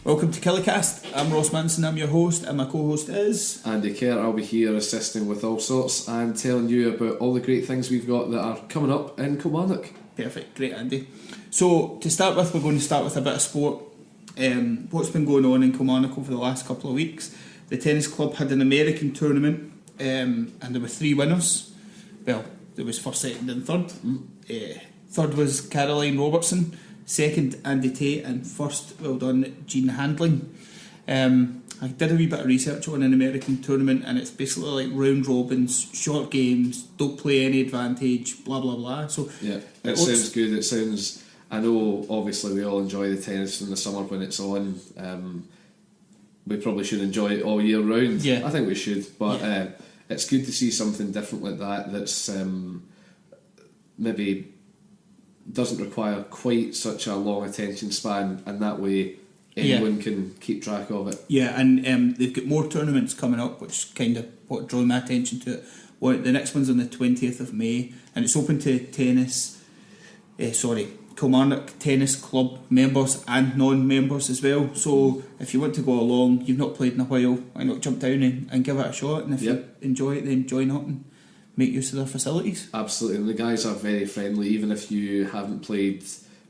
Welcome to Killicast. I'm Ross Manson, I'm your host, and my co-host is Andy Kerr. I'll be here assisting with all sorts and telling you about all the great things we've got that are coming up in Kilmarnock. Perfect, great Andy. So to start with, we're going to start with a bit of sport. What's been going on in Kilmarnock over the last couple of weeks? The tennis club had an American tournament, and there were 3 winners. Well, there was first, second and third. Third was Caroline Robertson, second Andy Tate, and first, well done, Jean Handling. I did a wee bit of research on an American tournament, and it's basically like round robins, short games, don't play any advantage, blah blah blah. So yeah, it sounds good. It sounds. I know, obviously, we all enjoy the tennis in the summer when it's on. We probably should enjoy it all year round. Yeah, I think we should, but it's good to see something different like that. That's maybe doesn't require quite such a long attention span, and that way anyone can keep track of it. Yeah, and they've got more tournaments coming up, which kind of what drew my attention to it. Well, the next one's on the 20th of May, and it's open to Kilmarnock Tennis Club members and non-members as well. So if you want to go along, you've not played in a while, why not jump down and give it a shot? And if you enjoy it, then join up and make use of their facilities. Absolutely, and the guys are very friendly. Even if you haven't played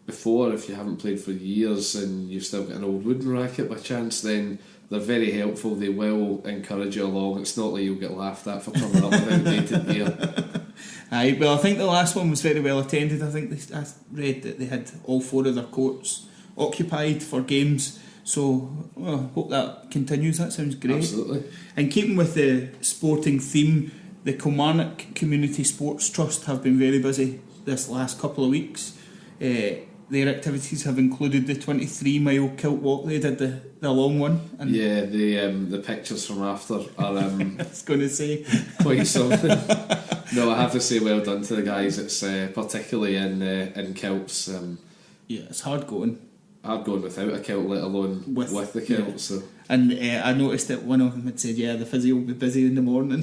before, if you haven't played for years and you've still got an old wooden racket by chance, then they're very helpful. They will encourage you along. It's not like you'll get laughed at for turning up with outdated gear. Aye, well, I think the last one was very well attended. I think I read that they had all 4 of their courts occupied for games. So, well, hope that continues. That sounds great. Absolutely. And keeping with the sporting theme, the Kilmarnock Community Sports Trust have been very busy this last couple of weeks. Their activities have included the 23-mile kilt walk. They did the long one. And yeah, the pictures from after are I was going to say quite something. No, I have to say well done to the guys. It's particularly in kilts. Yeah, it's hard going. Hard going without a kilt, let alone with the kilt. Yeah. So. And I noticed that one of them had said, the physio will be busy in the morning.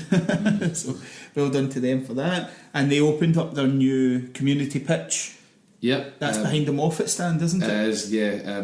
So well done to them for that. And they opened up their new community pitch. Yep. That's behind the Moffat stand, isn't it? It is, yeah.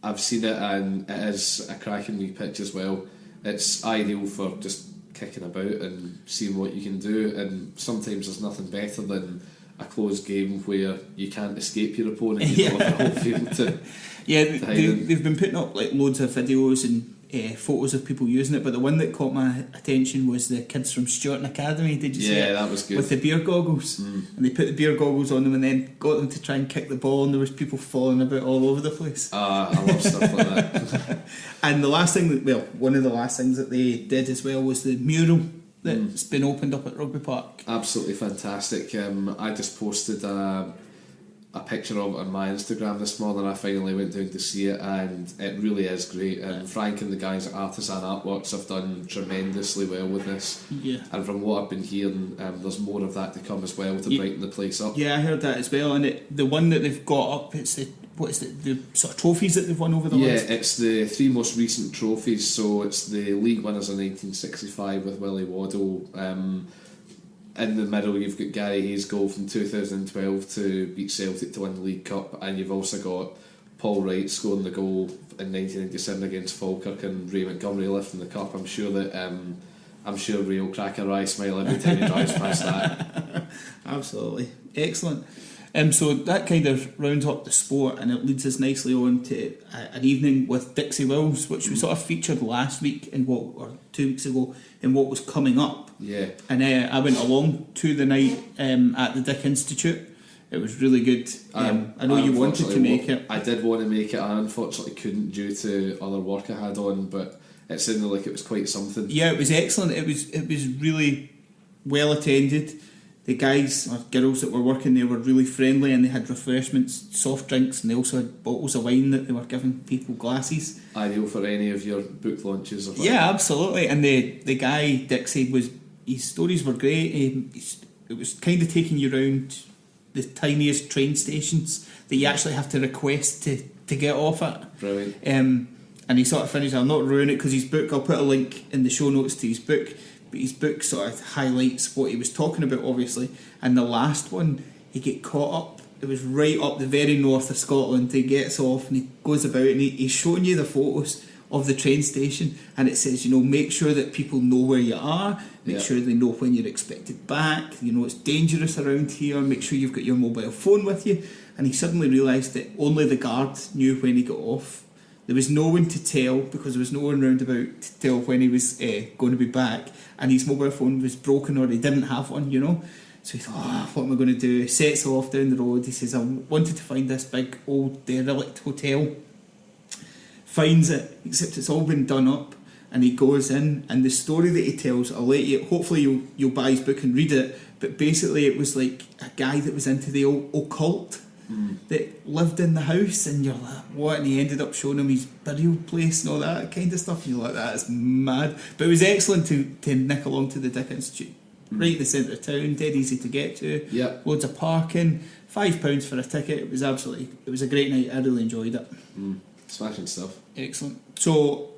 I've seen it, and it is a cracking wee pitch as well. It's ideal for just kicking about and seeing what you can do, and sometimes there's nothing better than a close game where you can't escape your opponent. You don't have the whole field to they've been putting up like loads of videos and photos of people using it, but the one that caught my attention was the kids from Stuart Academy. Did you see it? Yeah, that was good. With the beer goggles. And they put the beer goggles on them and then got them to try and kick the ball, and there was people falling about all over the place. I love stuff like that. And the last thing one of the last things that they did as well was the mural that's been opened up at Rugby Park. Absolutely fantastic. I just posted a picture of it on my Instagram this morning. I finally went down to see it, and it really is great. And Frank and the guys at Artisan Artworks have done tremendously well with this. Yeah. And from what I've been hearing, there's more of that to come as well to brighten the place up. Yeah, I heard that as well. And the one that they've got up, it's the sort of trophies that they've won over the last. Yeah, it's the 3 most recent trophies. So it's the league winners in 1965 with Willie Waddle. In the middle, you've got Gary Hayes' goal from 2012 to beat Celtic to win the League Cup, and you've also got Paul Wright scoring the goal in 1997 against Falkirk and Ray Montgomery lifting the cup. I'm sure Ray will crack a wry smile every time he drives past that. Absolutely, excellent. So that kind of rounds up the sport, and it leads us nicely on to an evening with Dixe Wills, which we sort of featured last week or 2 weeks ago in what was coming up. Yeah. And I went along to the night at the Dick Institute. It was really good. I know you wanted to make it. I did want to make it. I unfortunately couldn't due to other work I had on, but it sounded like it was quite something. Yeah, it was excellent. It was really well attended. The guys or girls that were working there were really friendly, and they had refreshments, soft drinks, and they also had bottles of wine that they were giving people glasses. Ideal for any of your book launches. Yeah, absolutely. And the guy Dixie his stories were great. It was kind of taking you around the tiniest train stations that you actually have to request to get off at. Brilliant. And he sort of finished. I'll not ruin it because his book. I'll put a link in the show notes to his book. But his book sort of highlights what he was talking about, obviously. And the last one, he get caught up it was right up the very north of Scotland. He gets off and he goes about and he's showing you the photos of the train station, and it says, make sure that people know where you are, make sure they know when you're expected back, it's dangerous around here, make sure you've got your mobile phone with you. And he suddenly realised that only the guard knew when he got off. There was no one to tell, because there was no one round about to tell when he was going to be back, and his mobile phone was broken or he didn't have one, So he thought, what am I going to do? He sets off down the road. He says, I wanted to find this big old derelict hotel. Finds it, except it's all been done up, and he goes in, and the story that he tells, I'll let you, hopefully you'll buy his book and read it, but basically it was like a guy that was into the occult that lived in the house, and you're like, what? And he ended up showing him his burial place and all that kind of stuff, and you're like, that is mad. But it was excellent to nick along to the Dixe Institute, right in the centre of town, dead easy to get to, loads of parking, £5 for a ticket. It was a great night. I really enjoyed it. Smashing stuff. Excellent. So,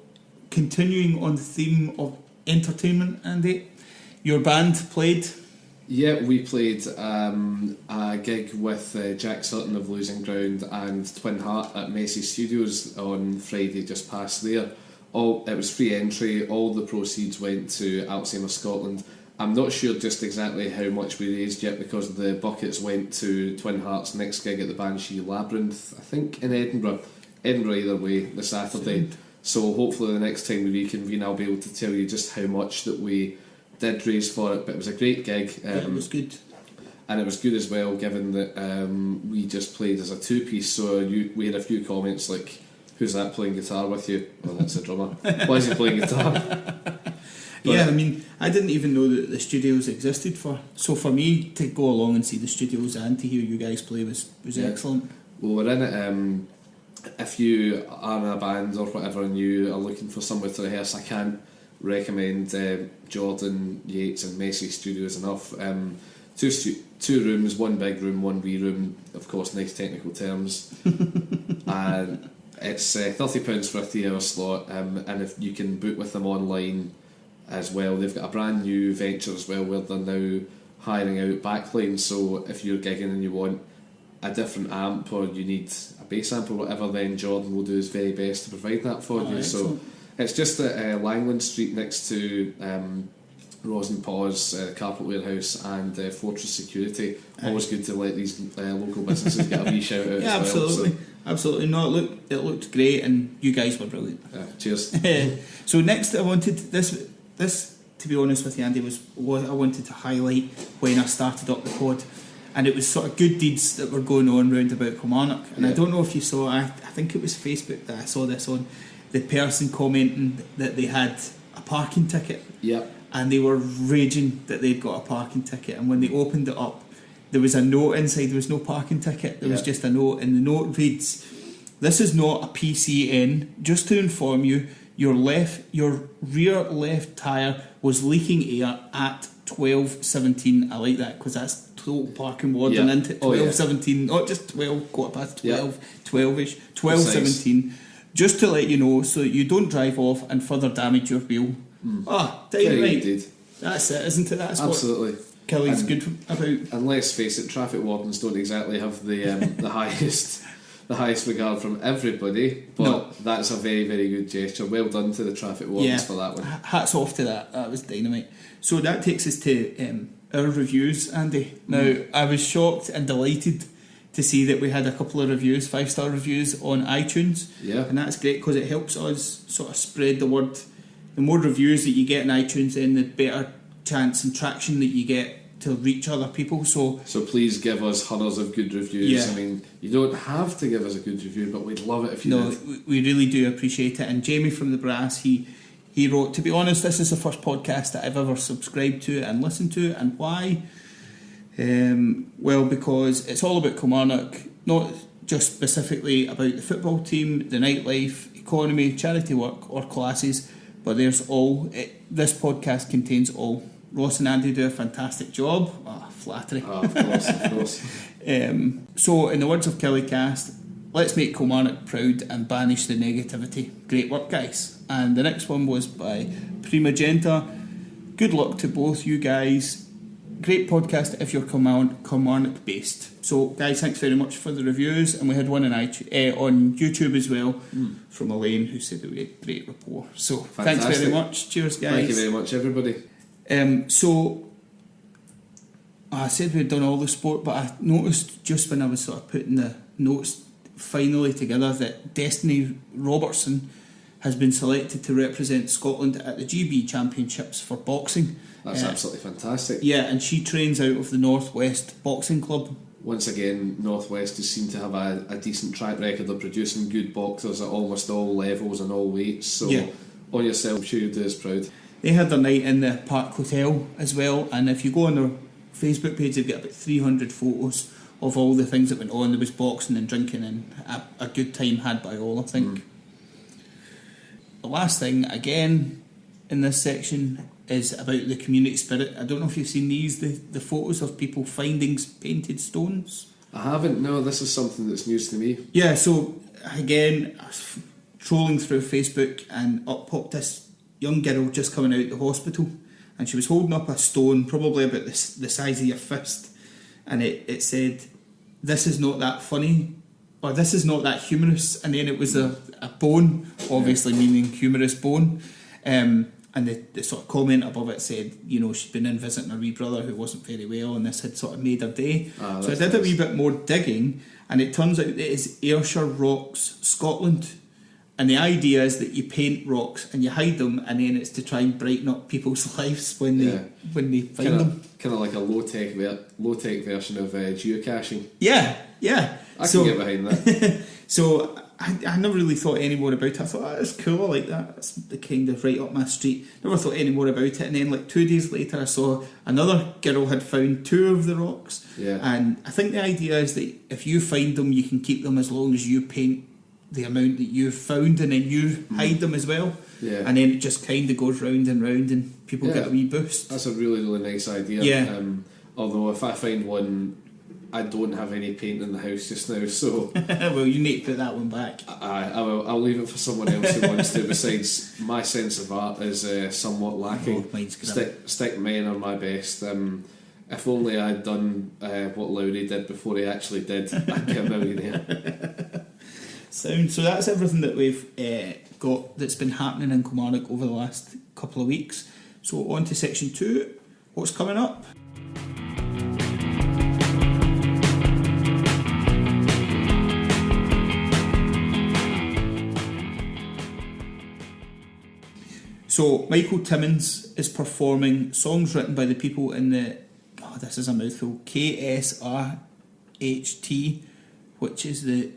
continuing on the theme of entertainment, Andy, your band played? Yeah, we played a gig with Jack Sutton of Losing Ground and Twin Heart at Messi Studios on Friday just past there. It was free entry, all the proceeds went to Alzheimer's Scotland. I'm not sure just exactly how much we raised yet, because the buckets went to Twin Heart's next gig at the Banshee Labyrinth, I think in Edinburgh either way, the Saturday. So hopefully the next time we reconvene I'll be able to tell you just how much that we did raise for it, but it was a great gig. It was good. And it was good as well, given that we just played as a two-piece, so we had a few comments like, who's that playing guitar with you? Well, that's a drummer. Why is he playing guitar? Yeah, I mean, I didn't even know that the studios existed so for me to go along and see the studios and to hear you guys play was excellent. Well, we're in it. If you are in a band or whatever and you are looking for somewhere to rehearse, I can't recommend Jordan Yates and Messi Studios enough. Two rooms, one big room, one wee room, of course, nice technical terms. And it's £30 for a 3-hour slot, and if you can book with them online as well. They've got a brand new venture as well where they're now hiring out backlines, so if you're gigging and you want a different amp or you need a bass amp or whatever, then Jordan will do his very best to provide that for you. Excellent. So it's just at Langland Street next to Rosin Paws, Carpet Warehouse and Fortress Security. Always good to let these local businesses get a wee shout out. Yeah, as well, absolutely. Absolutely. No, it looked great, and you guys were brilliant. Cheers. So next I wanted this to be honest with you, Andy, was what I wanted to highlight when I started up the pod, and it was sort of good deeds that were going on round about Kilmarnock. And I don't know if you saw, I think it was Facebook that I saw this on, the person commenting that they had a parking ticket. Yep. And they were raging that they'd got a parking ticket, and when they opened it up, there was a note inside. There was no parking ticket, there was just a note, and the note reads, "This is not a PCN, just to inform you, your rear left tyre was leaking air at 12:17. I like that, because that's total parking warden, isn't it? 12:17, not just 12, quarter past 12, 12ish, 12:17. Just to let you know, so that you don't drive off and further damage your wheel." Dynamite. That's it, isn't it? That's absolutely what Kelly's good about. And let's face it, traffic wardens don't exactly have the highest regard from everybody, but that's a very, very good gesture. Well done to the traffic wardens for that one. Hats off to that. That was dynamite. So that takes us to our reviews, Andy. Now, I was shocked and delighted to see that we had a couple of reviews, 5-star reviews on iTunes. Yeah. And that's great, because it helps us sort of spread the word. The more reviews that you get on iTunes, then the better chance and traction that you get to reach other people. So please give us hundreds of good reviews. Yeah. I mean, you don't have to give us a good review, but we'd love it if you did. No, we really do appreciate it. And Jamie from the Brass, he wrote, to be honest, this is the first podcast that I've ever subscribed to and listened to. And why? Well, because it's all about Kilmarnock, not just specifically about the football team, the nightlife, economy, charity work or classes, but there's all. This podcast contains all. Ross and Andy do a fantastic job. Flattery. Of course. So, in the words of Kelly Cast, let's make Kilmarnock proud and banish the negativity. Great work, guys. And the next one was by Primagenta. Good luck to both you guys. great podcast if you're Kilmarnock based. So guys, thanks very much for the reviews, and we had one on YouTube as well from Elaine, who said that we had great rapport. So Fantastic. Thanks very much. Cheers guys. Thank you very much everybody. So I said we'd done all the sport, but I noticed just when I was sort of putting the notes finally together that Destiny Robertson has been selected to represent Scotland at the GB Championships for boxing. That's absolutely fantastic. Yeah, and she trains out of the North West Boxing Club. Once again, North West has seemed to have a decent track record of producing good boxers at almost all levels and all weights. So on yourself, sure you do us proud. They had their night in the Park Hotel as well, and if you go on their Facebook page, they've got about 300 photos of all the things that went on. There was boxing and drinking and a good time had by all, I think. The last thing, again, in this section is about the community spirit. I don't know if you've seen these, the photos of people finding painted stones. I haven't, no, this is something that's news to me. Yeah, so again, I was trolling through Facebook and up popped this young girl just coming out of the hospital, and she was holding up a stone, probably about the size of your fist, and it said, "This is not that funny," or "This is not that humorous," and then it was a bone, obviously meaning humorous bone, and the sort of comment above it said, you know, she'd been in visiting her wee brother who wasn't very well, and this had sort of made her day. So I did a wee bit more digging, and it turns out that it's Ayrshire Rocks, Scotland. And the idea is that you paint rocks and you hide them, and then it's to try and brighten up people's lives when they find them. Kind of like a low-tech version of geocaching. Yeah. I can get behind that. So I never really thought any more about it. I thought, that's cool, I like that. That's the kind of right up my street. Never thought any more about it. And then like 2 days later I saw another girl had found 2 of the rocks. Yeah. And I think the idea is that if you find them, you can keep them as long as you paint the amount that you've found, and then you hide them as well. Yeah. And then it just kind of goes round and round, and people get a wee boost. That's a really, really nice idea. Yeah. Although if I find one, I don't have any paint in the house just now, so well, you need to put that one back. I'll leave it for someone else who wants to. Besides, my sense of art is somewhat lacking. Mine's grim. Stick men are my best. If only I'd done what Lowry did before he actually did, I'd be a millionaire. So that's everything that we've got that's been happening in Kilmarnock over the last couple of weeks. So on to section 2. What's coming up? So Michael Timmins is performing songs written by the people in the, this is a mouthful, KSRHT, which is the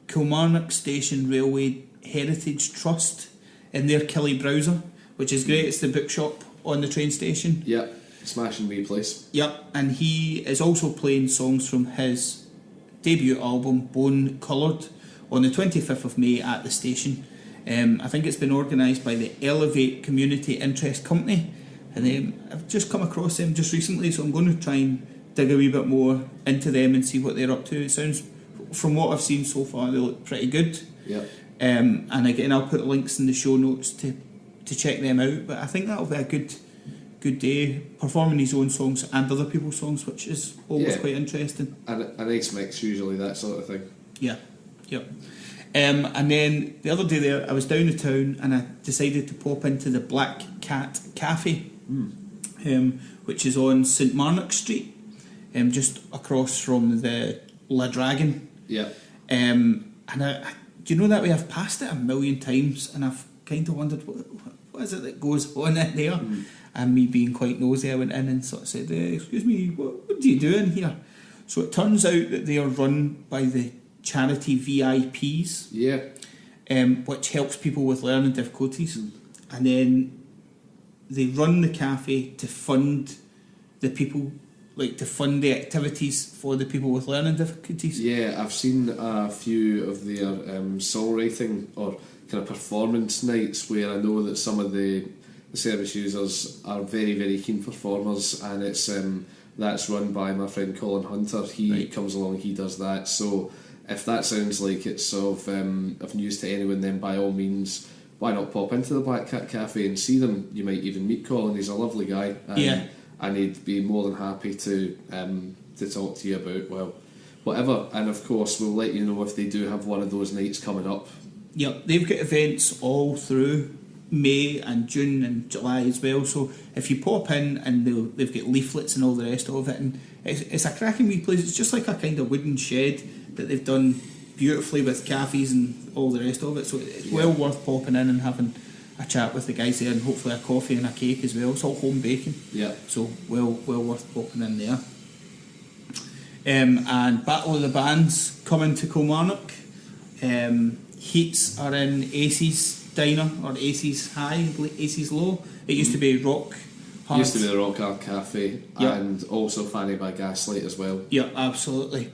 Kilmarnock Station Railway Heritage Trust, in their Killy browser, which is great. It's the bookshop on the train station. Yep, smashing wee place. Yep, and he is also playing songs from his debut album Bone Coloured on the 25th of May at the station. I think it's been organised by the Elevate Community Interest Company, and I've just come across them just recently, so I'm going to try and dig a wee bit more into them and see what they're up to. It sounds, from what I've seen so far, they look pretty good. Yep. And again, I'll put links in the show notes to check them out, but I think that'll be a good day, performing his own songs and other people's songs, which is always quite interesting. And a nice mix, usually, that sort of thing. Yeah, yep. And then the other day there, I was down the town and I decided to pop into the Black Cat Cafe, which is on St Marnock Street, just across from the La Dragon. Yeah. And do you know that way I've passed it a million times, and I've kind of wondered what is it that goes on in there. And me being quite nosy, I went in and sort of said, "Excuse me, what do you do in here?" So it turns out that they are run by the charity VIPs, which helps people with learning difficulties, and then they run the cafe to fund the people, like to fund the activities for the people with learning difficulties. Yeah, I've seen a few of their songwriting or kind of performance nights where I know that some of the service users are very, very keen performers, and it's that's run by my friend Colin Hunter. He comes along, he does that. So if that sounds like it's of news to anyone, then by all means, why not pop into the Black Cat Cafe and see them? You might even meet Colin. He's a lovely guy. and he'd be more than happy to talk to you about, well, whatever. And of course, we'll let you know if they do have one of those nights coming up. Yep, they've got events all through May and June and July as well, so if you pop in, and they've got leaflets and all the rest of it, and it's a cracking wee place. It's just like a kind of wooden shed that they've done beautifully with cafes and all the rest of it, so it's well worth popping in and having a chat with the guys there, and hopefully a coffee and a cake as well. It's all home baking, so well worth popping in there. And Battle of the Bands coming to Kilmarnock. Heats are in Aces Diner, or Aces High, Aces Low. It used to be Rock Hard. Used to be the Rock Hard Cafe, and also Fanny by Gaslight as well. Yeah, absolutely.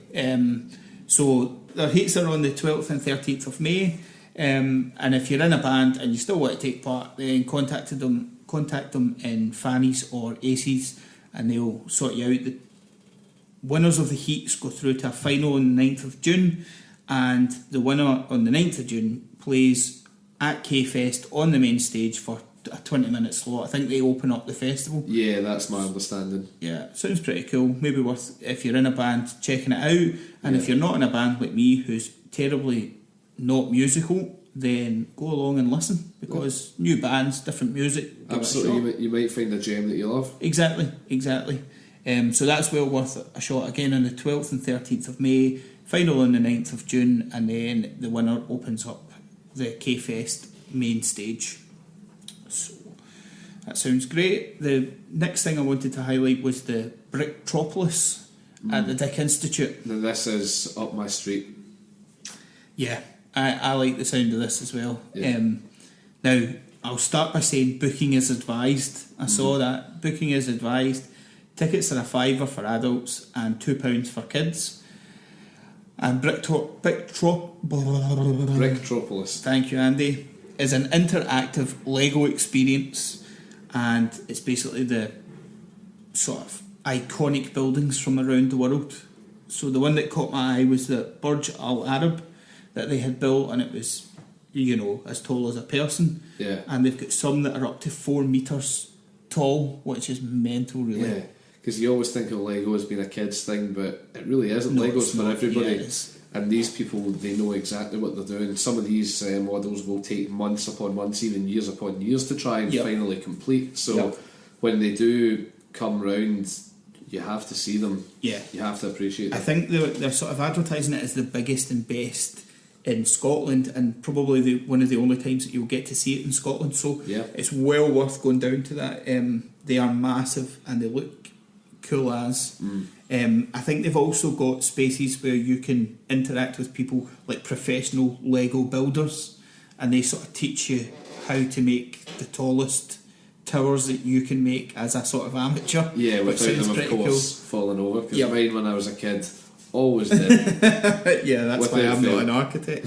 So their heats are on the 12th and 13th of May. And if you're in a band and you still want to take part, then contact them in Fanny's or Aces, and they'll sort you out. The winners of the heats go through to a final on the 9th of June, and the winner on the 9th of June plays at K-Fest on the main stage for a 20-minute slot. I think they open up the festival. Yeah, that's my understanding. Yeah, sounds pretty cool. Maybe worth, if you're in a band, checking it out. And if you're not in a band like me, who's terribly not musical, then go along and listen, because new bands, different music. Absolutely, you might find a gem that you love. Exactly. So that's well worth a shot. Again, on the 12th and 13th of May, final on the 9th of June, and then the winner opens up the K-Fest main stage. So that sounds great. The next thing I wanted to highlight was the Bricktropolis at the Dixe Institute. Now this is up my street. Yeah, I like the sound of this as well. Yeah. Now, I'll start by saying booking is advised. I saw that. Booking is advised. Tickets are £5 for adults and £2 for kids. And Bricktropolis. Thank you, Andy. Is an interactive Lego experience, and it's basically the sort of iconic buildings from around the world. So the one that caught my eye was the Burj Al Arab that they had built, and it was, as tall as a person. Yeah. And they've got some that are up to 4 metres tall, which is mental, really. Yeah. Because you always think of Lego as being a kid's thing, but it really isn't. No, Lego's for everybody. Yeah, and these people, they know exactly what they're doing. Some of these models will take months upon months, even years upon years, to try and finally complete. So when they do come round, you have to see them. Yeah. You have to appreciate them. I think they're sort of advertising it as the biggest and best in Scotland, and probably one of the only times that you'll get to see it in Scotland. So it's well worth going down to that. They are massive and they look cool as. I think they've also got spaces where you can interact with people like professional Lego builders, and they sort of teach you how to make the tallest towers that you can make as a sort of amateur. Yeah, without them of course falling over, because mine when I was a kid always did. Yeah, that's why I'm not an architect.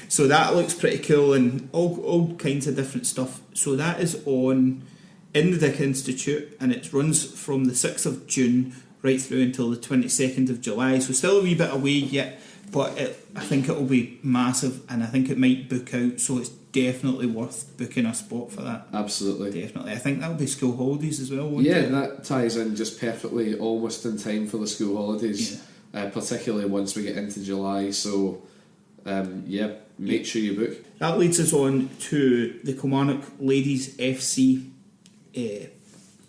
So that looks pretty cool, and all kinds of different stuff. So that is in the Dixe Institute, and it runs from the 6th of June right through until the 22nd of July, so still a wee bit away yet, but I think it will be massive, and I think it might book out, so it's definitely worth booking a spot for that. Absolutely. Definitely. I think that'll be school holidays as well, won't it? That ties in just perfectly, almost in time for the school holidays, particularly once we get into July, so make sure you book. That leads us on to the Kilmarnock Ladies FC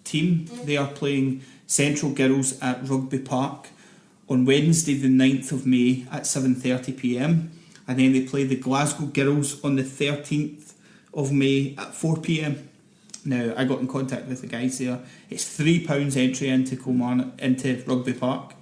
team. They are playing Central Girls at Rugby Park on Wednesday the 9th of May at 7:30pm, and then they play the Glasgow Girls on the 13th of May at 4pm. Now, I got in contact with the guys there. It's £3 entry into into Rugby Park.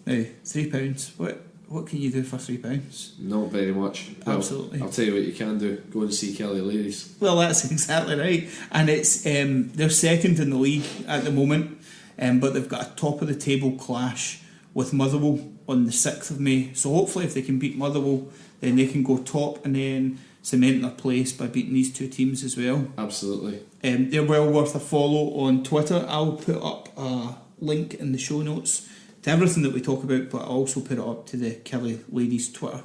Now, £3. What can you do for £3? Not very much. Absolutely. I'll tell you what you can do. Go and see Kelly Ladies. Well, that's exactly right. And it's they're second in the league at the moment, but they've got a top of the table clash with Motherwell on the 6th of May. So hopefully if they can beat Motherwell, then they can go top and then cement their place by beating these two teams as well. Absolutely. They're well worth a follow on Twitter. I'll put up a link in the show notes to everything that we talk about, but I'll also put it up to the Kelly Ladies Twitter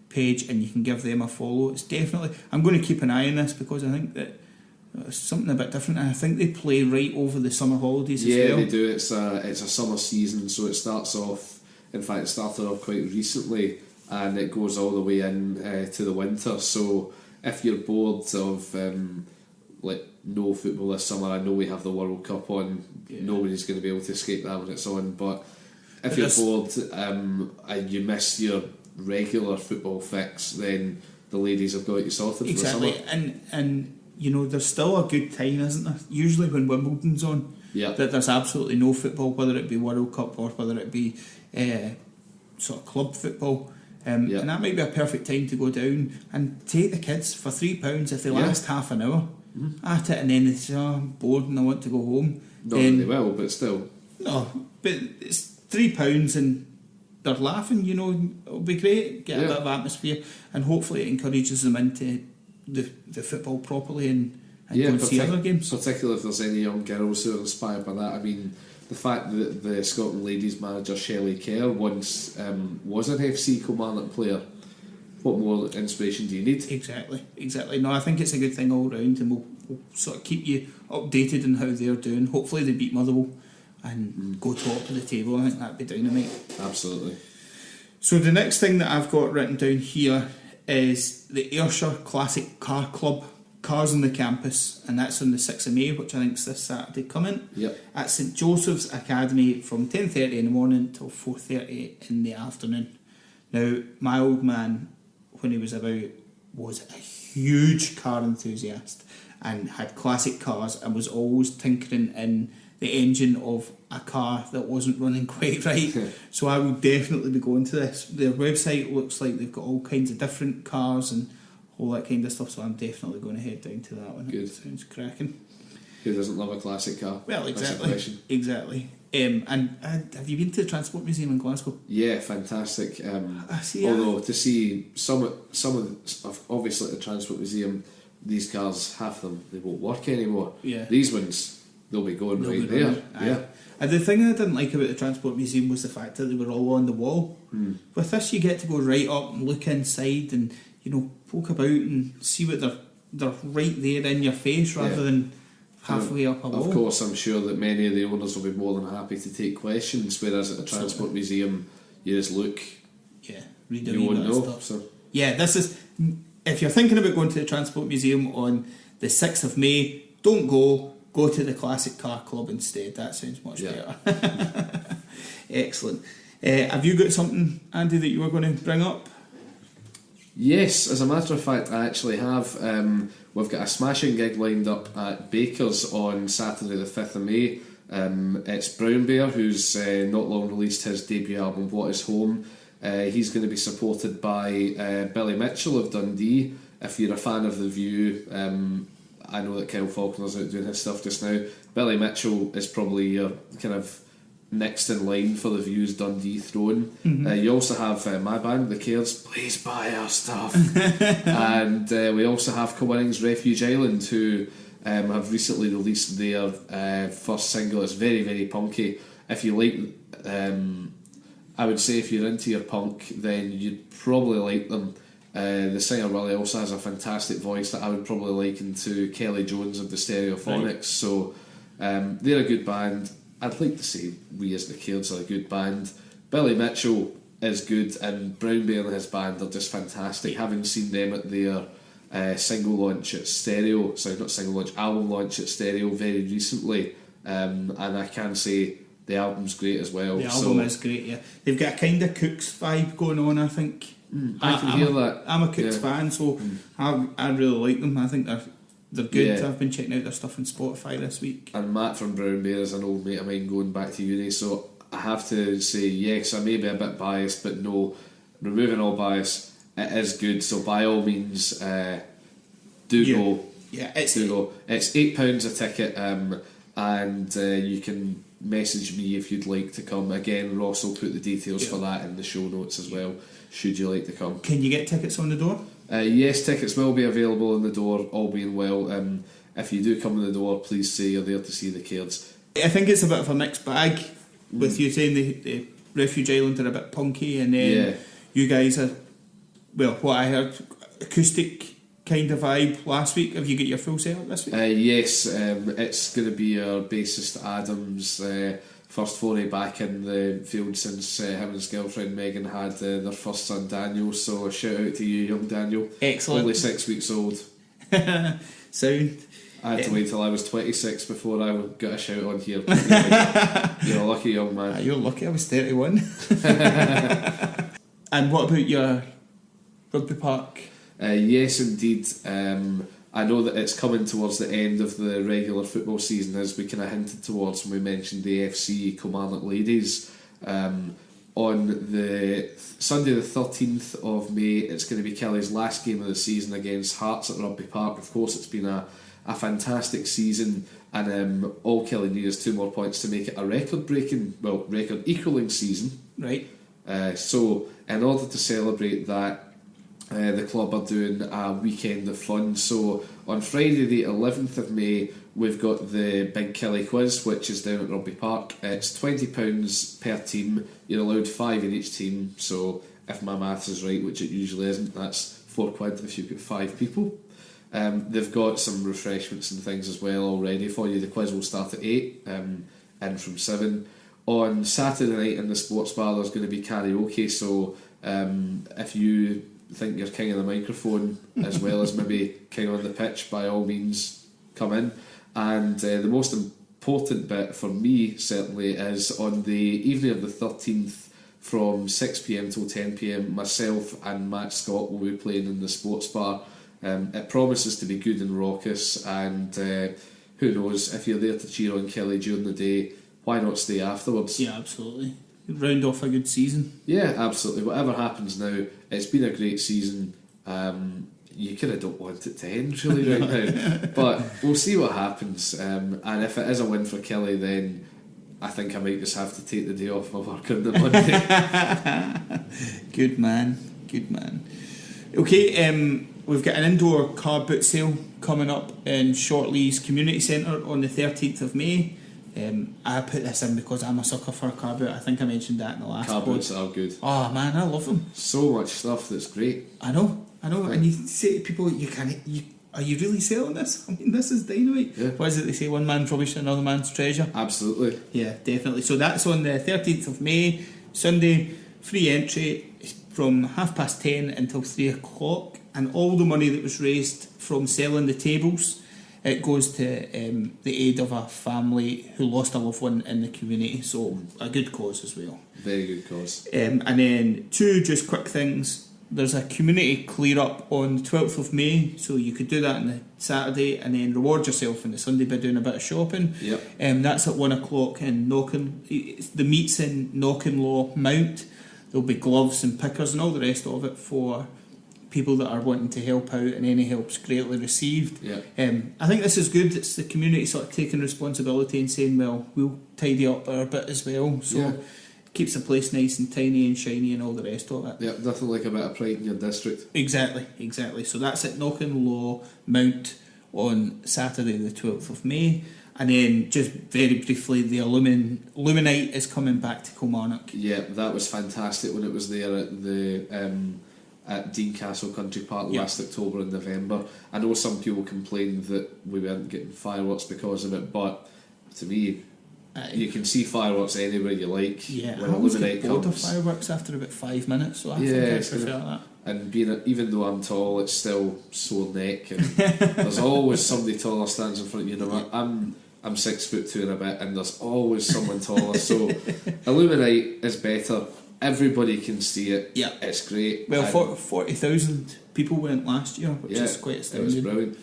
page, and you can give them a follow. It's definitely, I'm going to keep an eye on this, because I think that It's something a bit different, and I think they play right over the summer holidays as well. Yeah, they do. It's a summer season, so it starts off. In fact, it started off quite recently, and it goes all the way in to the winter. So if you're bored of no football this summer, I know we have the World Cup on. Yeah. Nobody's going to be able to escape that when it's on. But if you're bored and you miss your regular football fix, then the ladies have got you sorted for the summer. Exactly, and you know, there's still a good time, isn't there? Usually when Wimbledon's on, that there's absolutely no football, whether it be World Cup or whether it be sort of club football. And that might be a perfect time to go down and take the kids for £3 if they last half an hour at it, and then they say, oh, I'm bored and I want to go home. Not that they will, but still. No, but it's £3 and they're laughing, you know, it'll be great, get a bit of atmosphere, and hopefully it encourages them into the football properly and go and see other games. Particularly if there's any young girls who are inspired by that. I mean, the fact that the Scotland ladies manager Shelley Kerr once was an FC Kilmarnock player, what more inspiration do you need? Exactly. No, I think it's a good thing all round, and we'll sort of keep you updated on how they're doing. Hopefully they beat Motherwell and go top of the table. I think that'd be dynamite. Absolutely. So the next thing that I've got written down here is the Ayrshire Classic Car Club, Cars on the Campus, and that's on the 6th of May, which I think is this Saturday coming. Yep. At St Joseph's Academy from 10:30 in the morning till 4:30 in the afternoon. Now, my old man, when he was about, was a huge car enthusiast and had classic cars and was always tinkering in the engine of a car that wasn't running quite right. So I will definitely be going to this. Their website looks like they've got all kinds of different cars and all that kind of stuff, so I'm definitely going to head down to that one. Good. It sounds cracking. Who doesn't love a classic car? Well, exactly. And have you been to the Transport Museum in Glasgow? Yeah, fantastic. I see. Although to see some of obviously at the Transport Museum, these cars, half of them, they won't work anymore. Yeah. These ones, they'll be going right there. Yeah. And the thing I didn't like about the Transport Museum was the fact that they were all on the wall. With this, you get to go right up and look inside and, you know, poke about and see what they're right there in your face rather than halfway up a wall. Of course, I'm sure that many of the owners will be more than happy to take questions, whereas at the Transport Museum, you just look. Yeah, read a you wee won't bit know. of stuff. So. Yeah, this is. If you're thinking about going to the Transport Museum on the 6th of May, don't go. Go to the Classic Car Club instead. That sounds much better. Excellent. Have you got something, Andy, that you were going to bring up? Yes, as a matter of fact, I actually have. We've got a smashing gig lined up at Baker's on Saturday the 5th of May. It's Brown Bear, who's not long released his debut album, What Is Home. He's going to be supported by Billy Mitchell of Dundee. If you're a fan of The View, I know that Kyle Faulkner's out doing his stuff just now. Billy Mitchell is probably your kind of next in line for The View's Dundee throne. You also have my band, The Cares, please buy our stuff. And we also have Kilmarnock's Refuge Island, who have recently released their first single. It's very, very punky. If you like, I would say if you're into your punk, then you'd probably like them. The singer Willie also has a fantastic voice that I would probably liken to Kelly Jones of the Stereophonics. Right. So they're a good band. I'd like to say we as the Cairds are a good band. Billy Mitchell is good, and Brown Bear and his band are just fantastic. Having seen them at their single launch at Stereo, sorry, not single launch, album launch at Stereo very recently, and I can say the album's great as well. The album is great, yeah. They've got a kind of Cooks vibe going on, I think. I can hear that. I'm a Cooks fan, so I really like them. I think they're good. I've been checking out their stuff on Spotify this week. And Matt from Brown Bear is an old mate of mine going back to uni, so I have to say yes, I may be a bit biased, but no, removing all bias, it is good. So by all means, do go. Yeah, go. It's £8 a ticket, and you can message me if you'd like to come. Again, Ross will put the details for that in the show notes as well, should you like to come. Can you get tickets on the door? Yes, tickets will be available on the door, all being well. If you do come in the door, please say you're there to see the Cairds. I think it's a bit of a mixed bag, with you saying the Refuge Island are a bit punky, and then you guys are, well, what I heard, acoustic kind of vibe last week. Have you got your full setup this week? Yes, it's going to be our bassist Adam's first foray back in the field since him and his girlfriend Megan had their first son Daniel. So a shout out to you, young Daniel. Excellent. Only 6 weeks old. Sound. I had to wait till I was 26 before I got a shout on here. You're a lucky young man. You're lucky, I was 31. And what about your rugby park? Yes, indeed. I know that it's coming towards the end of the regular football season, as we kind of hinted towards when we mentioned the FC Kilmarnock Ladies. On the Sunday the 13th of May, it's going to be Kelly's last game of the season against Hearts at Rugby Park. Of course, it's been a fantastic season, and all Kelly needs is 2 more points to make it a record equalling season. Right. So in order to celebrate that, the club are doing a weekend of fun. So on Friday the 11th of May, we've got the Big Kelly Quiz, which is down at Rugby Park. It's £20 per team. You're allowed 5 in each team, so if my maths is right, which it usually isn't, that's £4 if you've got 5 people. They've got some refreshments and things as well already for you. The quiz will start at 8 and from 7. On Saturday night in the sports bar, there's going to be karaoke, so if you think you're king of the microphone as well as maybe king on the pitch, by all means come in. And the most important bit for me certainly is on the evening of the 13th from 6pm till 10pm, myself and Matt Scott will be playing in the sports bar. It promises to be good and raucous, and who knows, if you're there to cheer on Kelly during the day, why not stay afterwards? Yeah, absolutely. Round off a good season. Yeah, absolutely. Whatever happens now, it's been a great season. You kind of don't want it to end really right now, but we'll see what happens. And if it is a win for Kelly, then I think I might just have to take the day off my work on the Monday. Good man, good man. Okay, we've got an indoor car boot sale coming up in Shortleys Community Centre on the 13th of May. I put this in because I'm a sucker for a car boot. I think I mentioned that in the last Car pod. boots are good. Oh man, I love them. So much stuff that's great. I know. And you say to people, are you really selling this? I mean, this is dynamite. Yeah. What is it they say? One man's rubbish, another man's treasure. Absolutely. Yeah, definitely. So that's on the 13th of May, Sunday. Free entry from 10:30 until 3 o'clock, and all the money that was raised from selling the tables, it goes to the aid of a family who lost a loved one in the community. So a good cause as well. Very good cause. And then 2 just quick things. There's a community clear up on the 12th of May, so you could do that on the Saturday and then reward yourself on the Sunday by doing a bit of shopping. Yep. That's at 1 o'clock in the meet's in Knockanlaw Mount. There'll be gloves and pickers and all the rest of it for people that are wanting to help out, and any help's greatly received. Yeah. I think this is good. It's the community sort of taking responsibility and saying, well, we'll tidy up our bit as well. So Yeah. keeps the place nice and tiny and shiny and all the rest of it. Yeah, nothing like a bit of pride in your district. Exactly. So that's at Knockanlaw Mount on Saturday the 12th of May. And then just very briefly, the Illuminite is coming back to Kilmarnock. Yeah, that was fantastic when it was there at the at Dean Castle Country Park last October and November. I know some people complained that we weren't getting fireworks because of it, but to me, you can see fireworks anywhere you like. Yeah, when I always Illuminite get bored of comes. fireworks after about 5 minutes, so I think I prefer that. And even though I'm tall, it's still sore neck, and there's always somebody taller stands in front of you. I'm 6'2" and a bit, and there's always someone taller. So Illuminite is better. Everybody can see it. Yeah, it's great. Well, 40,000 people went last year, which is quite astounding. It was brilliant.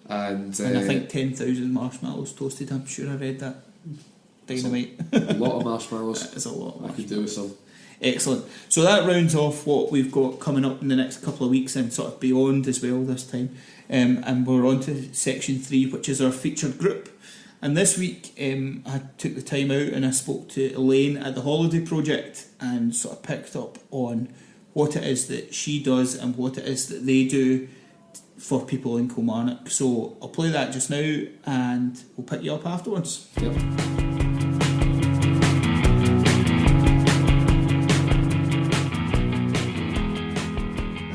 And I think 10,000 marshmallows toasted. I'm sure I read that. Dynamite. A lot of marshmallows. That is a lot of marshmallows. I could do with some. Excellent. So that rounds off what we've got coming up in the next couple of weeks and sort of beyond as well this time. And we're on to section 3, which is our featured group. And this week I took the time out and I spoke to Elaine at the Holiday Project and sort of picked up on what it is that she does and what it is that they do for people in Kilmarnock. So I'll play that just now and we'll pick you up afterwards. Yep.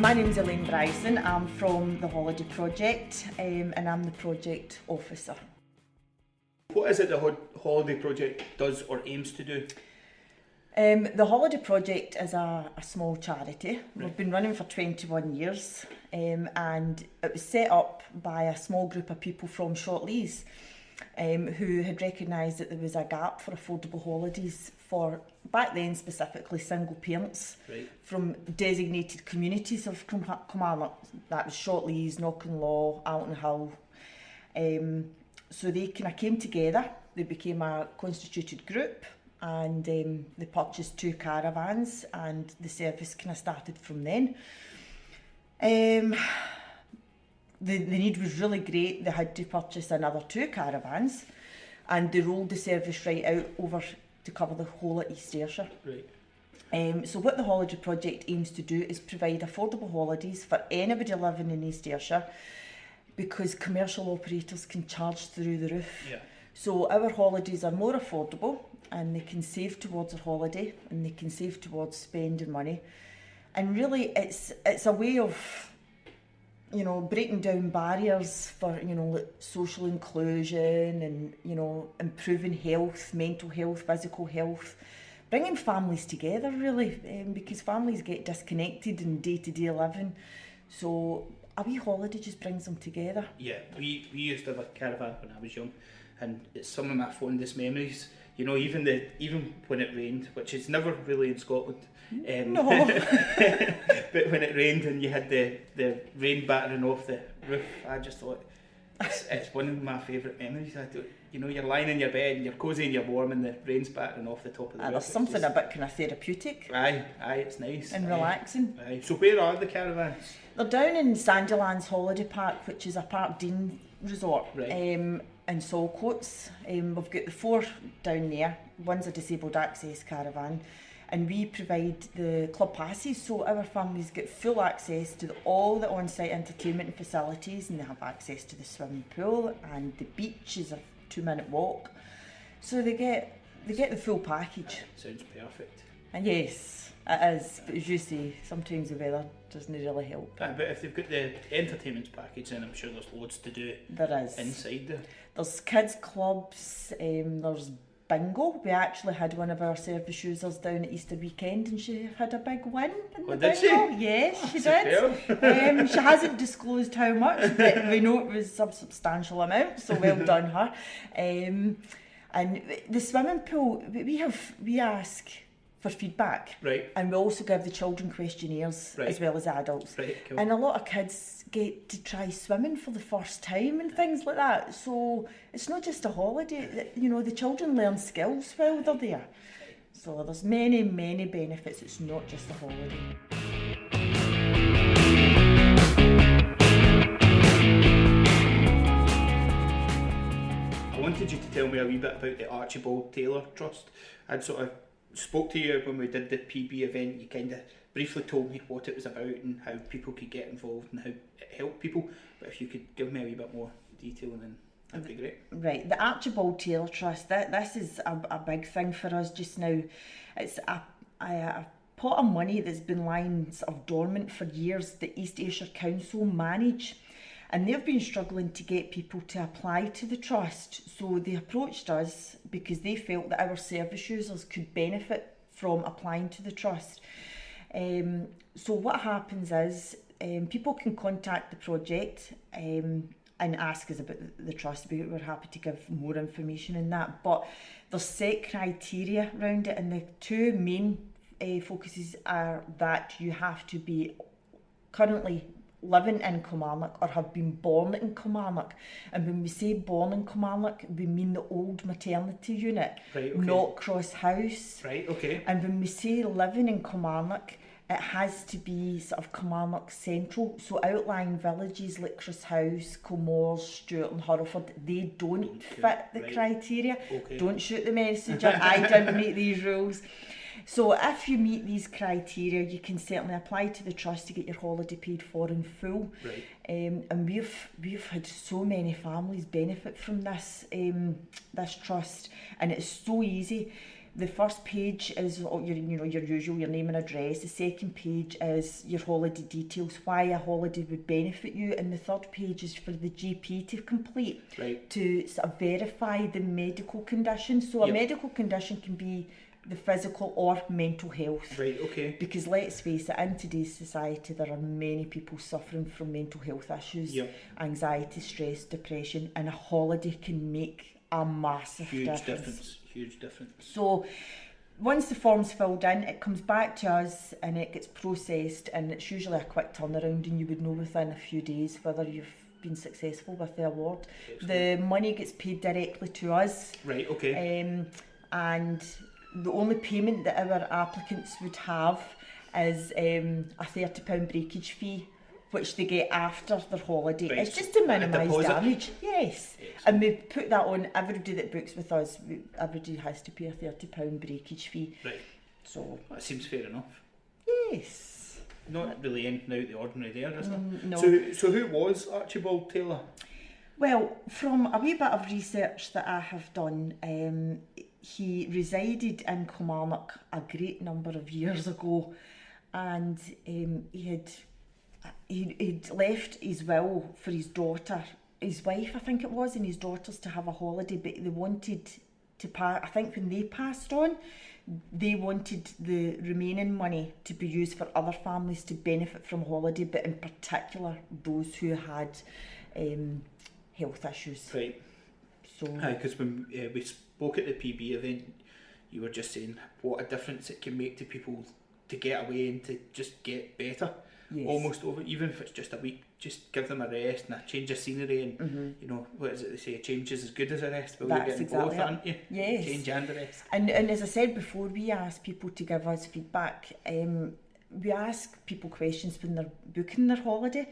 My My name's Elaine Bryson. I'm from the Holiday Project and I'm the project officer. What is it the Holiday Project does or aims to do? The Holiday Project is a small charity. Right. We've been running for 21 years and it was set up by a small group of people from Shortleys who had recognised that there was a gap for affordable holidays for, back then specifically, single parents from designated communities of Kilmarnock. That was Shortleys, Knockanlaw, Alton Hill. So they kind of came together, they became a constituted group, and they purchased 2 caravans and the service kind of started from then. The need was really great. They had to purchase another 2 caravans and they rolled the service right out over to cover the whole of East Ayrshire. Right. So what the Holiday Project aims to do is provide affordable holidays for anybody living in East Ayrshire, because commercial operators can charge through the roof. Yeah. So our holidays are more affordable and they can save towards their holiday and they can save towards spending money. And really it's a way of, you know, breaking down barriers for, you know, like social inclusion and, you know, improving health, mental health, physical health, bringing families together really, because families get disconnected in day-to-day living. So a wee holiday just brings them together. Yeah, we used to have a caravan when I was young, and it's some of my fondest memories. You know, even when it rained, which is never really in Scotland. No. But when it rained and you had the rain battering off the roof, I just thought it's one of my favourite memories. You know, you're lying in your bed and you're cosy and you're warm and the rain's battering off the top of the roof. There's something a bit kind of therapeutic. Aye, it's nice. And relaxing. Aye. So where are the caravans? They're down in Sandylands Holiday Park, which is a Park Dean resort, Right. in Saltcoats. We've got the 4 down there. One's a disabled access caravan, and we provide the club passes, so our families get full access to all the on-site entertainment and facilities, and they have access to the swimming pool, and the beach is a 2-minute walk. So they get the full package. Sounds perfect. And yes, it is. But as you say, sometimes the weather doesn't really help. But if they've got the entertainment package, then I'm sure there's loads to do There is. inside there. There's kids clubs, there's bingo. We actually had one of our service users down at Easter weekend and she had a big win in the did bingo. she? Yes, she did. She hasn't disclosed how much, but we know it was a substantial amount, so well done her. And the swimming pool, we ask for feedback, Right. and we also give the children questionnaires Right. as well as adults. Right, cool. And a lot of kids get to try swimming for the first time and things like that. So it's not just a holiday, you know, the children learn skills while they're there. So there's many, many benefits. It's not just a holiday. I wanted you to tell me a wee bit about the Archibald Taylor Trust. I'd sort of spoke to you when we did the PB event. You kind of briefly told me what it was about and how people could get involved and how it helped people. But if you could give me a wee bit more detail, then that'd be great. Right, the Archibald Taylor Trust, this is a big thing for us just now. It's a pot of money that's been lying sort of dormant for years that East Ayrshire Council manage. And they've been struggling to get people to apply to the trust. So they approached us because they felt that our service users could benefit from applying to the trust. So what happens is people can contact the project and ask us about the trust. We're happy to give more information on that. But there's set criteria around it, and the 2 main focuses are that you have to be currently living in Kilmarnock or have been born in Kilmarnock. And when we say born in Kilmarnock, we mean the old maternity unit, Right, okay. not Cross House. Right, okay. And when we say living in Kilmarnock, it has to be sort of Kilmarnock Central. So outlying villages like Cross House, Kilmore, Stewart and Hurlford, they don't fit the right. criteria. Okay. Don't shoot the messenger, I didn't make these rules. So if you meet these criteria, you can certainly apply to the trust to get your holiday paid for in full. Right. And we've had so many families benefit from this this trust, and it's so easy. The first page is your usual, your name and address. The second page is your holiday details, why a holiday would benefit you, and the third page is for the GP to complete, to sort of verify the medical condition. So a medical condition can be the physical or mental health. Right, okay. Because let's face it, in today's society there are many people suffering from mental health issues, anxiety, stress, depression, and a holiday can make a massive difference. Huge difference. So once the form's filled in, it comes back to us and it gets processed, and it's usually a quick turnaround, and you would know within a few days whether you've been successful with the award. Excellent. The money gets paid directly to us. Right, okay. And the only payment that our applicants would have is a £30 breakage fee, which they get after their holiday. Right, it's just to minimise damage. Yes. Excellent. And we put that on everybody that books with us. Everybody has to pay a £30 breakage fee. Right. So that seems fair enough. Yes. Not really anything out of the ordinary there, is there? No. So who was Archibald Taylor? Well, from a wee bit of research that I have done, he resided in Kilmarnock a great number of years ago, and he'd left his will for his daughter, his wife I think it was, and his daughters to have a holiday, but they wanted to I think when they passed on, they wanted the remaining money to be used for other families to benefit from a holiday, but in particular those who had health issues. Right. So because when we spoke at the PB event, you were just saying what a difference it can make to people to get away and to just get better. Yes. Almost over, even if it's just a week, just give them a rest and a change of scenery, and you know, what is it they say, a change is as good as a rest. Well, you're getting both, aren't you? Yes. Change and a rest. And as I said before, we ask people to give us feedback. We ask people questions when they're booking their holiday,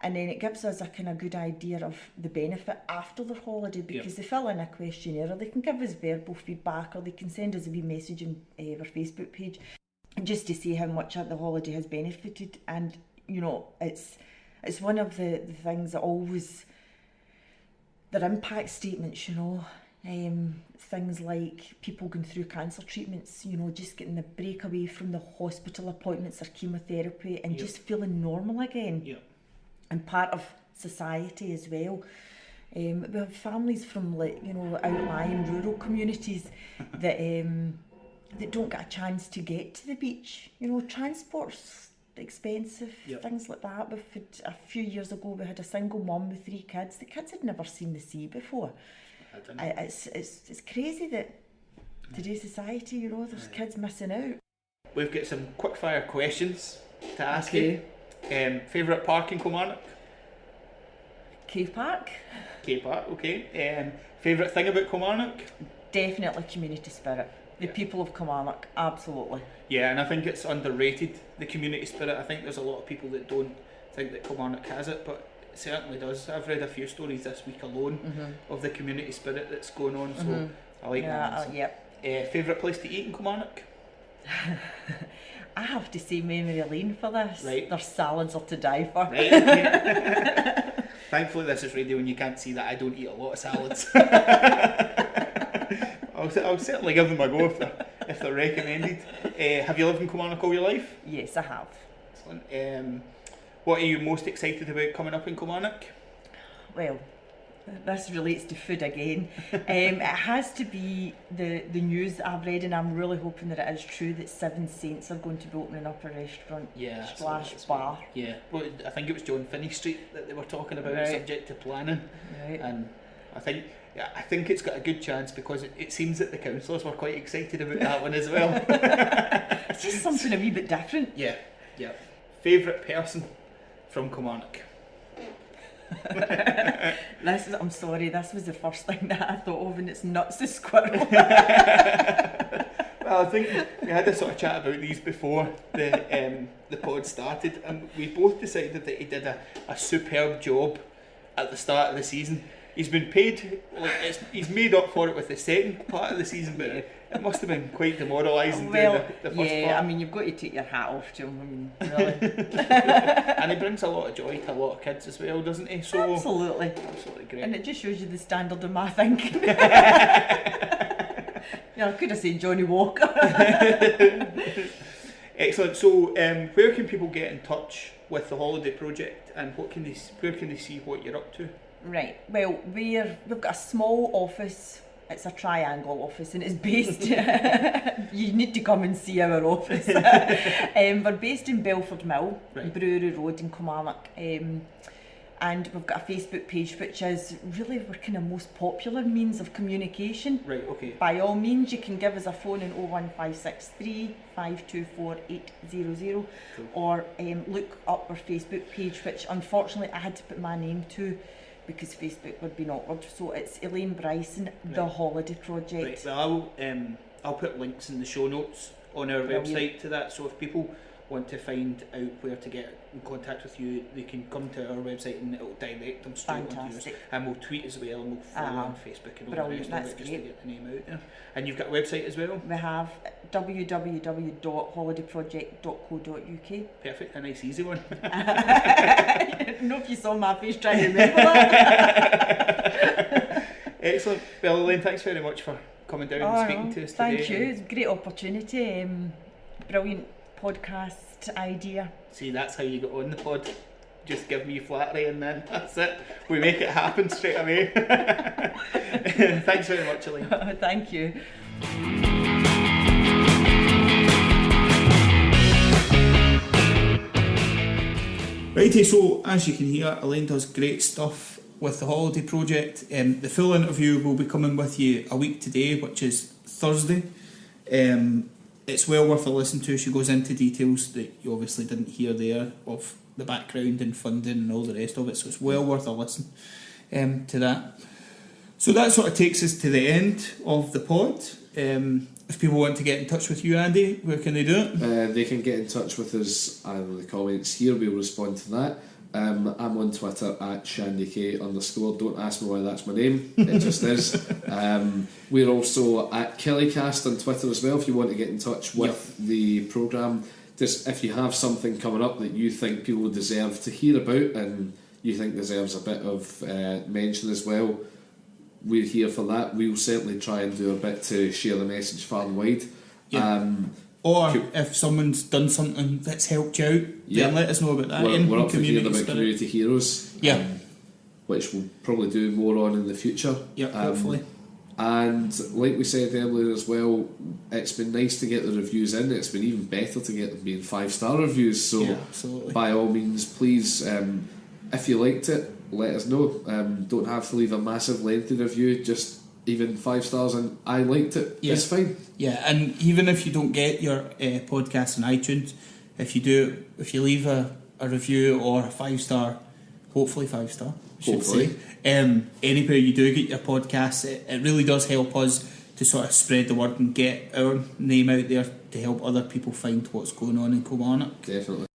and then it gives us a kind of good idea of the benefit after their holiday, because they fill in a questionnaire, or they can give us verbal feedback, or they can send us a wee message on our Facebook page, just to see how much the holiday has benefited. And you know, it's one of the things that always, their impact statements, you know, things like people going through cancer treatments, you know, just getting the break away from the hospital appointments or chemotherapy, and just feeling normal again, and part of society as well. We have families from, like, you know, outlying rural communities that don't get a chance to get to the beach. You know, transport's expensive, things like that. We've had, a few years ago, we had a single mum with 3 kids. The kids had never seen the sea before. It's crazy that today's society, you know, there's kids missing out. We've got some quick fire questions to ask you. Favourite park in Kilmarnock? Cave Park. Cave Park, okay. Favourite thing about Kilmarnock? Definitely community spirit. The people of Kilmarnock, absolutely. Yeah, and I think it's underrated, the community spirit. I think there's a lot of people that don't think that Kilmarnock has it, but it certainly does. I've read a few stories this week alone of the community spirit that's going on, so I like that. Favourite place to eat in Kilmarnock? I have to say Memory Lane for this. Right. Their salads are to die for. Right. Thankfully this is radio and you can't see that I don't eat a lot of salads. I'll certainly give them a go if they're recommended. Have you lived in Kilmarnock all your life? Yes, I have. Excellent. What are you most excited about coming up in Kilmarnock? Well, this relates to food again. It has to be the news that I've read, and I'm really hoping that it is true, that Seven Saints are going to be opening up a restaurant / bar. Yeah, well, I think it was John Finney Street that they were talking about, subject to planning. Right. And I think it's got a good chance, because it seems that the councillors were quite excited about that one as well. It's just something a wee bit different. Yeah. Favourite person from Kilmarnock? I'm sorry, this was the first thing that I thought of, and it's nuts the squirrel. Well, I think we had a sort of chat about these before the pod started, and we both decided that he did a superb job at the start of the season. He's been paid, he's made up for it with the second part of the season, but it must have been quite demoralising doing the first part. I mean, you've got to take your hat off to him, I mean, really. And he brings a lot of joy to a lot of kids as well, doesn't he? So Absolutely great. And it just shows you the standard of my thinking. I could have said Johnny Walker. Excellent. So, where can people get in touch with the holiday project, and where can they see what you're up to? Right. Well, we've got a small office. It's a triangle office, and it's based. You need to come and see our office. We're based in Belford Mill, Right. Brewery Road in Kilmarnock. And we've got a Facebook page, which is really our kind of most popular means of communication. Right, okay. By all means, you can give us a phone in 01563 524 800, Cool. or look up our Facebook page, which unfortunately I had to put my name to because Facebook would be awkward. So it's Elaine Bryson, The Right. Holiday Project. Right, well, I'll put links in the show notes on our Brilliant. website to that, so if people want to find out where to get in contact with you, they can come to our website and it'll direct them straight onto yours. Fantastic. And we'll tweet as well, and we'll follow on Facebook and all Brilliant, the rest that's of it, just to great. get the name out there. And you've got a website as well? We have www.holidayproject.co.uk. Perfect, a nice easy one. I don't know if you saw my face trying to remember that. Excellent. Well, Elaine, thanks very much for coming down and speaking to us today. Thank you. It's a great opportunity. Brilliant podcast idea. See, that's how you get on the pod. Just give me flattery and then that's it. We make it happen straight away. Thanks very much, Elaine. Thank you. Righty, so as you can hear, Elaine does great stuff with the holiday project. The full interview will be coming with you a week today, which is Thursday. It's well worth a listen to. She goes into details that you obviously didn't hear there of the background and funding and all the rest of it, so it's well worth a listen to that. So that sort of takes us to the end of the pod. If people want to get in touch with you, Andy, where can they do it? They can get in touch with us in the comments here. We'll respond to that. I'm on Twitter at ShandyK_. Don't ask me why that's my name. It just is. We're also at Kellycast on Twitter as well. If you want to get in touch with the programme, just if you have something coming up that you think people deserve to hear about and you think deserves a bit of mention as well, we're here for that. We'll certainly try and do a bit to share the message far and wide. Yeah. Or if someone's done something that's helped you out, then let us know about that. We're up for hearing about community heroes, yeah, which we'll probably do more on in the future. Yeah, hopefully. And like we said earlier as well, it's been nice to get the reviews in. It's been even better to get them being 5-star reviews. So yeah, absolutely. by all means, please, if you liked it, let us know. Don't have to leave a massive lengthy review, just even 5 stars and I liked it. Yeah. It's fine. Yeah, and even if you don't get your podcast on iTunes, if you leave a review or a 5-star, hopefully 5-star, I should say, anywhere you do get your podcast, it really does help us to sort of spread the word and get our name out there to help other people find what's going on in Kilmarnock. Definitely.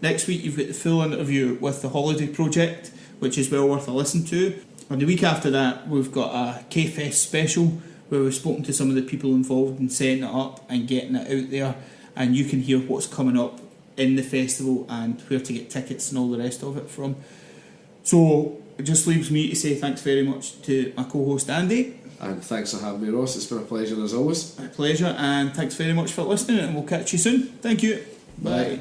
Next week you've got the full interview with the Holiday Project, which is well worth a listen to. And the week after that we've got a K-Fest special where we've spoken to some of the people involved in setting it up and getting it out there, and you can hear what's coming up in the festival and where to get tickets and all the rest of it from. So it just leaves me to say thanks very much to my co-host Andy. And thanks for having me, Ross. It's been a pleasure as always. My pleasure, and thanks very much for listening, and we'll catch you soon. Thank you. Bye.